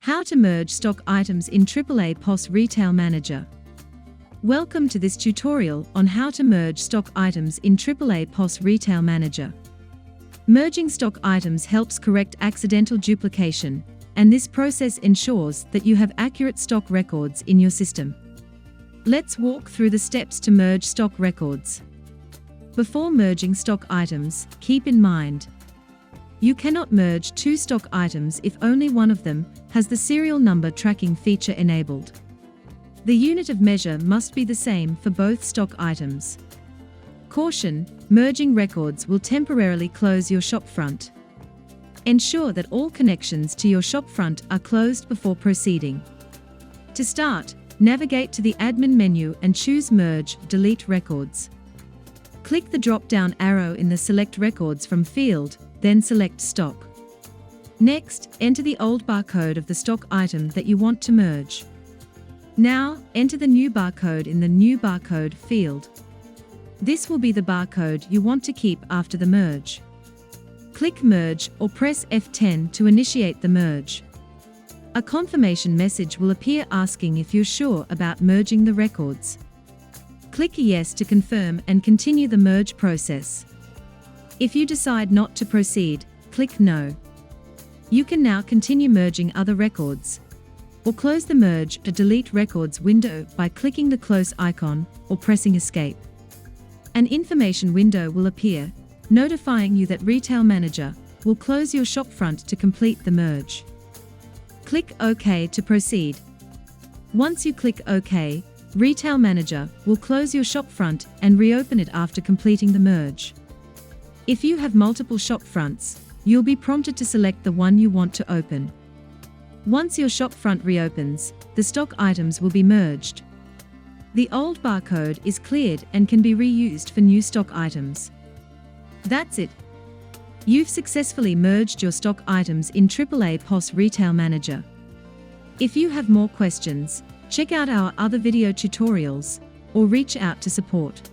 How to merge stock items in AAAPOS RetailManager. Welcome to this tutorial on how to merge stock items in AAAPOS RetailManager. Merging stock items helps correct accidental duplication, and this process ensures that you have accurate stock records in your system. Let's walk through the steps to merge stock records. Before merging stock items, keep in mind, you cannot merge two stock items if only one of them has the serial number tracking feature enabled. The unit of measure must be the same for both stock items. Caution: merging records will temporarily close your shopfront. Ensure that all connections to your shopfront are closed before proceeding. To start, navigate to the admin menu and choose Merge, Delete Records. Click the drop-down arrow in the Select Records from field, then select Stock. Next, enter the old barcode of the stock item that you want to merge. Now, enter the new barcode in the New Barcode field. This will be the barcode you want to keep after the merge. Click Merge or press F10 to initiate the merge. A confirmation message will appear asking if you're sure about merging the records. Click Yes to confirm and continue the merge process. If you decide not to proceed, click No. You can now continue merging other records, or close the Merge or Delete Records window by clicking the close icon or pressing Escape. An information window will appear, notifying you that RetailManager will close your shopfront to complete the merge. Click OK to proceed. Once you click OK, RetailManager will close your shopfront and reopen it after completing the merge. If you have multiple shopfronts, you'll be prompted to select the one you want to open. Once your shopfront reopens, the stock items will be merged. The old barcode is cleared and can be reused for new stock items. That's it. You've successfully merged your stock items in AAAPOS RetailManager. If you have more questions, check out our other video tutorials or reach out to support.